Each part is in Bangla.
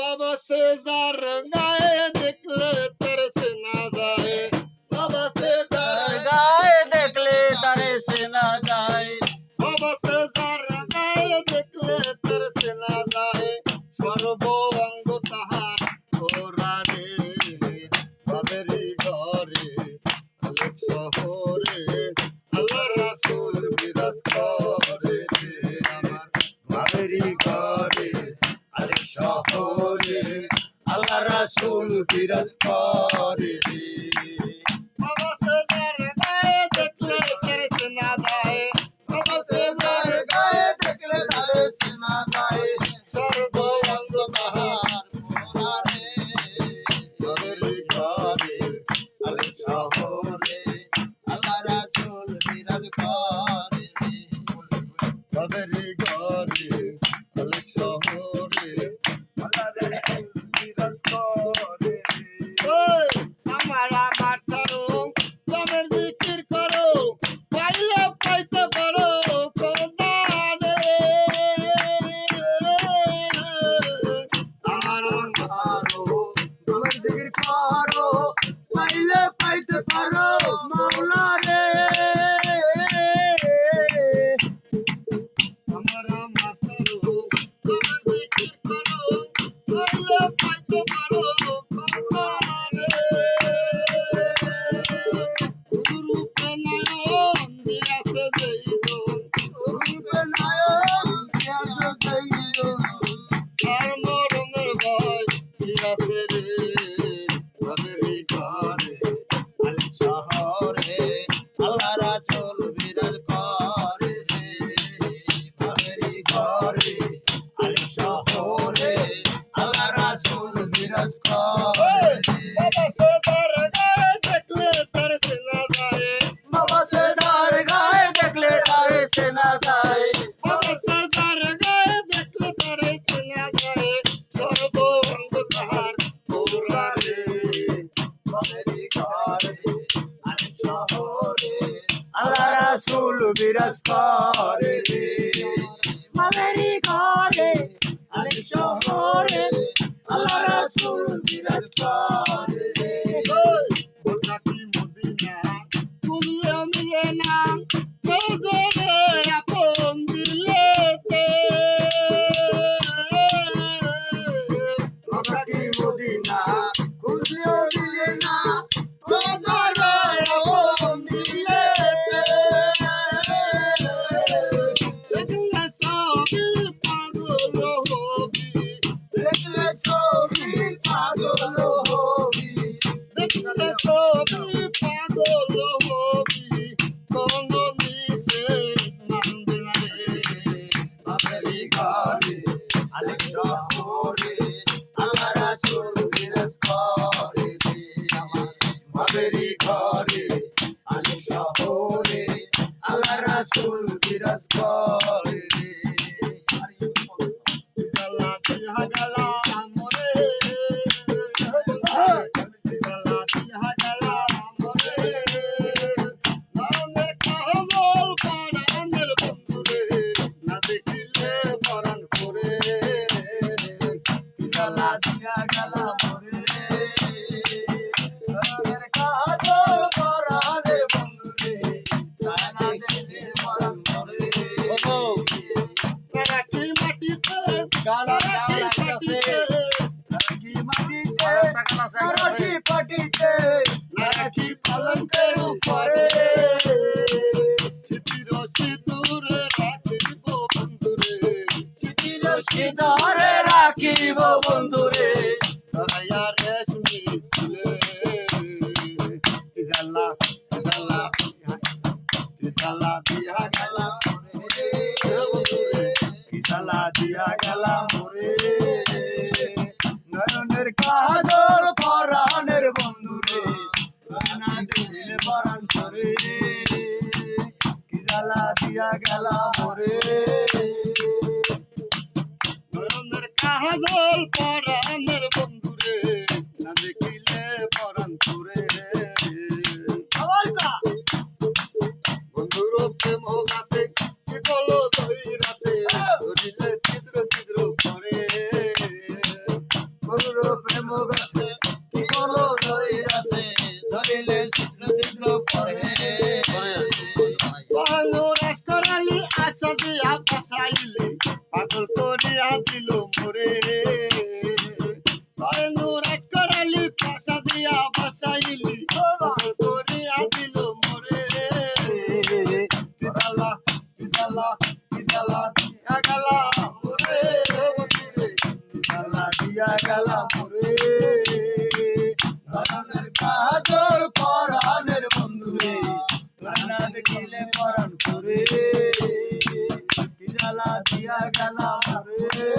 बाबा से जार गाए देखले तेरे से ना जाए बाबा से जार গায়ে দেখলে তারে সে না যায় बाबा से जार गाए देखले तेरे से ना जाए सर्व अंग ताहार गोरा रे बाबेरी घरे अलेक शहरे अल्लाह रासूल बिराज करे रे আমার বাবেরি ঘরে আলেক শহরে আল্লাহ রাসূল বিরাজ করে রে बाबा से जार गाए देखले तेरे से ना जाए बाबा से जार गाए देखले तेरे से ना जाए सर्व अंग ताहार गोरा रे बाबेरी घरे अलेक शहरे আল্লাহ রাসূল বিরাজ করে রে বাবেরি ঘরে আলেক শহরে আল্লাহ রাসূল বিরাজ করে রে ওই আমার সারো তোমার জিকির করো পাইলে পাইতে পারো খোদা রে আমার পারো তোমার জিকির করো পাইলে পাইতে পারো মাওলা রে আমার সারো তোমার জিকির করো পাইলে পাইতে পারো খোদা রে গুরু পেনায়ন দিয়াছে দেইলো রূপে নায়ক দিয়াছে যাইও আর মরণের ভয় কি আছে রে বাবেরি ঘরে আলেক শহরে আল্লাহ রাসূল বিরাজ করে রে বাবেরি ঘরে আলেক শহরে আল্লাহ রাসূল বিরাজ করে রে বাবা সে বার গায়ে দেখলে তার সে না যায় বাবা সে দার গায়ে দেখলে তারে সে না যায় বাবা সে বার গায়ে দেখলে তার সে না যায় সর্ব অঙ্গ তাহার গোরা রে বাবেরি ঘরে আলেক শহরে আল্লাহ রাসূল বিরাজ করে রে বাবেরি ঘরে আলেক শহরে আল্লাহ রাসূল বিরাজ করে রে ওটা কি মদিনা তুলিয়া মিলে না কেজরে আপন দিলেতে ওটা কি মদিনা খুঁজলেও মিলে না বাজারে আপন দিলেতে দেখলে সবই পাগল হবি দেখলে ছবি পাগল হবি দেখলে সবই পাগল হবি কোন নিচে মানবে না রে বাবেরি ঘরে আলেক শহরে আল্লাহ রাসূল বিরাজ করে রে আমার বাবেরি ঘরে আলেক শহরে আল্লাহ রাসূল বিরাজ করে রে গলা দিয়া গলা মরে গলা দিয়া গলা মরে নামের কাজল পরাণের বন্ধুরে না দেখিলে পরাণ করে গলা দিয়া গলা মরে আমার কাজল পরাণে বন্ধুরে জানা দেখলে মরণ করে তারা কি মাটিতে গালা তারা কি মাটিতে কি মাটিতে নারাকি পাটিতে নাকি পালঙ্কের উপরে চিঠির সিঁদুরে রাখিব বন্ধুরে চিঠির সিঁদুরে রাখিব বন্ধুরে ধরাইয়া রেশমি ফুলে কি জ্বালা দিয়া গেলা বন্ধুরে কি জ্বালা দিয়া গেলা মোরে নয়নের কাজল পরাণের বন্ধুরে না দিলে পরাণ করে কি জ্বালা দিয়া গেলা মোরে নয়নের কাজল পরাণের বন্ধুরে না দেখিলে পরাণ করে আবার কা বন্ধুর প্রেম গাছে কি বলো ধৈরাছে ধরিলে ছিদ্র ছিদ্র করে করিয়া দিল মোরে নূর করালি পাশা দিয়া বসাইলি পাগল করিয়া দিল মোরে কিদালা কিদালা কিদালা দিয়া গেলা মোরে বন্ধুরে কিদালা দিয়া গেলা মোরে নয়নের কাজল পরাণের বন্ধুরে না দেখিলে পরাণ করে কিদালা দিয়া গেলা মোরে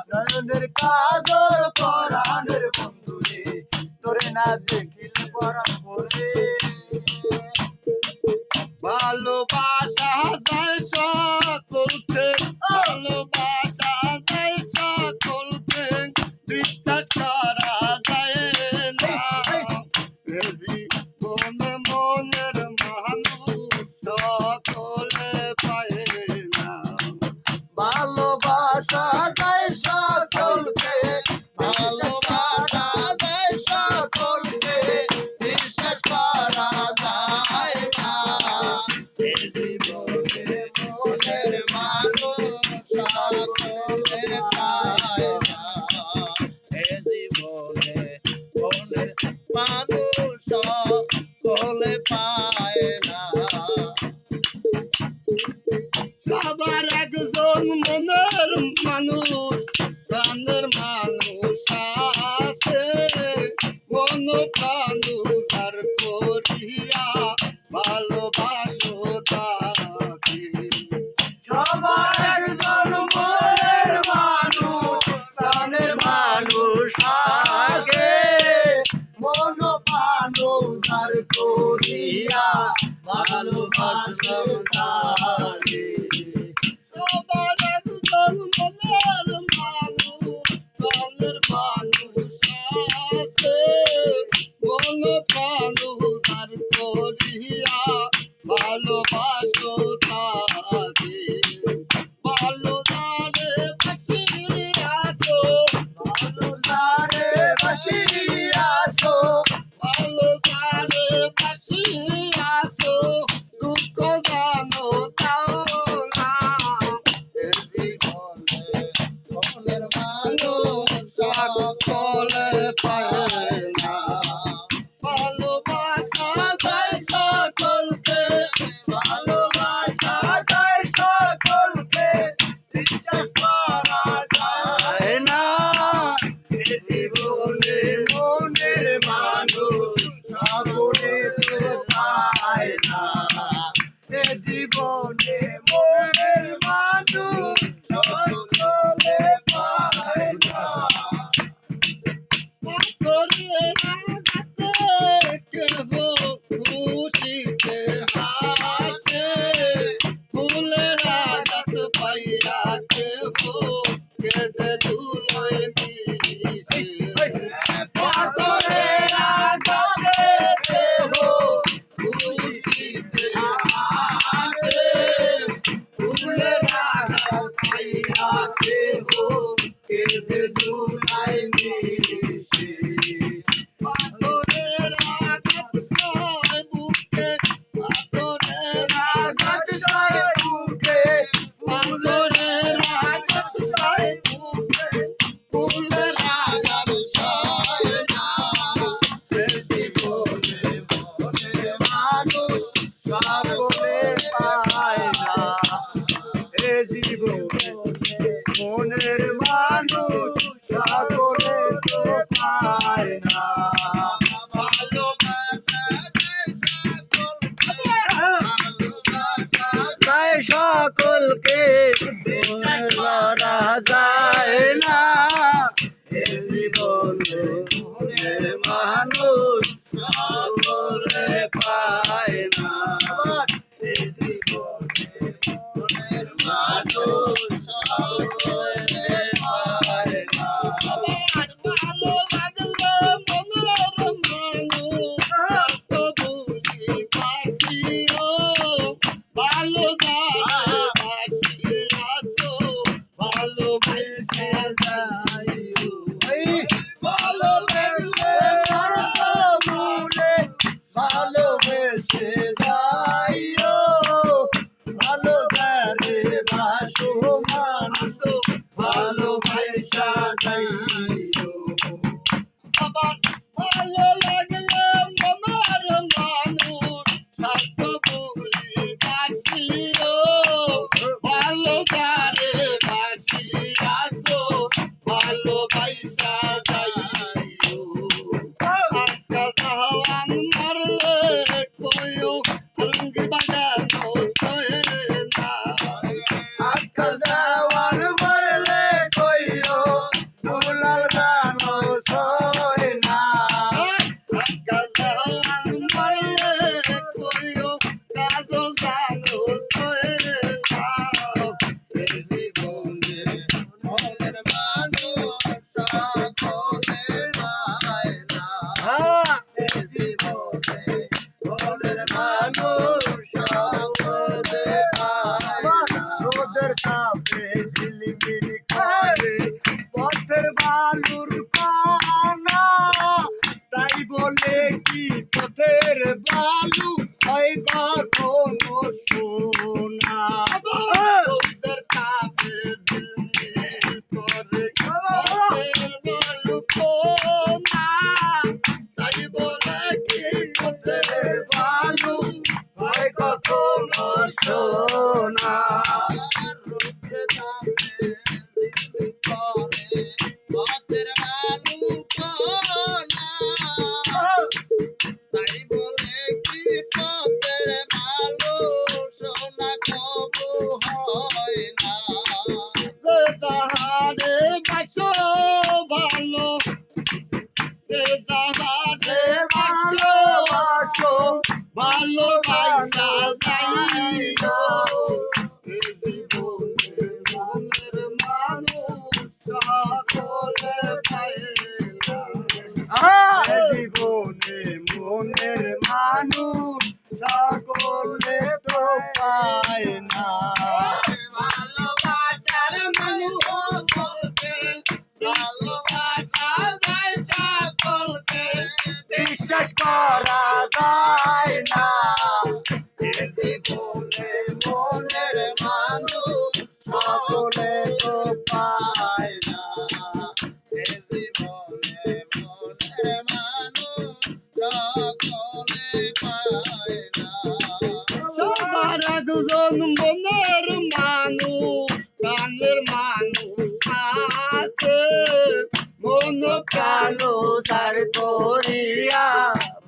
নয়নের কাজল পরাণের বন্ধুরে তোরে না দেখিলে পরাণ করে ভালোবাসা যায় সকলকে ভালোবাসা যায় সকলকে বিশ্বাস করা যায় না এ জীবনে মনের মানুষ সকলে পায় না ভালোবাসা যায় সকলকে ভালোবাসা যায় সকলকে বিশ্বাস করা যায় না এ জীবনে মনের মানুষ সকলে পায় না এ জীবনে মনের মানুষ সকলে পায় না সবার একজন মনের মানুষ প্রাণের মানুষ আছে মন প্রাণ উদার করিয়া ভালোবাসো তাকে সবার একজন মনের মানুষ প্রাণের মানুষ আছে মন প্রাণ উদার করিয়া ভালোবাসো তাকে সবার একজন মনের মানুষ প্রাণের মানুষ আছে মন প্রাণ উদার করিয়া ভালোবাসো তাকে ভালো দারে বাসিয়াছো ভালো দারে বাসিয়াছো ভালো দারে বাসিয়াছো দুঃখ জানো তাও না এ জীবনে মনের মানুষ সকলে পায় না ভালোবাসা যায় সকলকে ভালোবাসা যায় সকলকে বিশ্বাস করা যায় না এ জীবনে মনের মানুষ সকলে পায় না এ জীবনে মনের মানুষ সকলে পায় না পাথরে রাগাতে কেহ খুশিতে হাসে ফুলের আঘাত পাইয়া কেহ কেঁদে ধুলোয় মিশে পাথরে রাগাতে কেহ খুশিতে হাসে ফুলের আঘাত পাইয়া কেহ কেঁদে ধুলোয় মিশে পাথরের আঘাত সয় বুকে পাথরের আঘাত সয় বুকে পাথরের আঘাত সয় বুকে ফুলের আঘাত সয় না এ জীবনে মনের মানুষ সকলে পায় না এ জীবনে মনের মানুষ সকলে তো পায় না যায় সকলকে করা যায় না এ জীবনে মনের মানুষ সকলে পায় না এ জীবনে মনের মানুষ সকলে পায় না আমার ভালো লাগলে মনের মানুষ কত ভুলি বাসিও ভালো গানে বাসিয়াছো ভালো বেসে যাইও ভালো লাগলে মনে ভালো বেসে যাইও ভালো গানে বাসো মানুষ কি করে পথের বালুর কণা তাই বলে কি পথের বালু হয় কখনো সোনা তোদের কাছে ঝিলমিল করে পথের বালু কোনা, তাই বলে কি পথের বালু হয় কখনো সোনা রুদ্রে তাপে ঝিলমিল করে পথের বালু কোনা, তাই বলে কি পথের বালু সোনা কবু হয় না। যে তাহারে বাসো ভালো, যে তাহারে ভালোবাসো ভালোবাসা যাইও, এ জীবনে মনের মানুষ সকলে পাইলা। জীবনে মনের মানুষ সকলে তো পায় না ভালোবাসার মানুষ বলতে ভালোবাসা যায় সকলকে, বিশ্বাস করা যায় না এ জীবনে মনের মানুষ সকলে তো পায় না এ জীবনে মনের মানুষ সকলে পায় না। সবার একজন মনের মানুষ প্রাণের মানুষ আছে, মন প্রাণ কালো তার করিয়া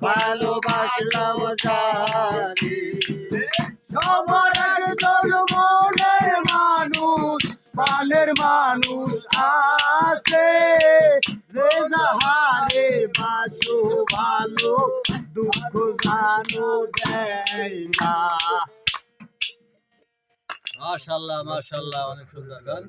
ভালোবাসলাম জানি সবার একজন মনের মানুষ প্রাণের মানুষ আছে রে যাহারে বাসো ভালো দুঃখ জানো দেয় না মাশাআল্লাহ মাশাআল্লাহ অনেক সুন্দর গান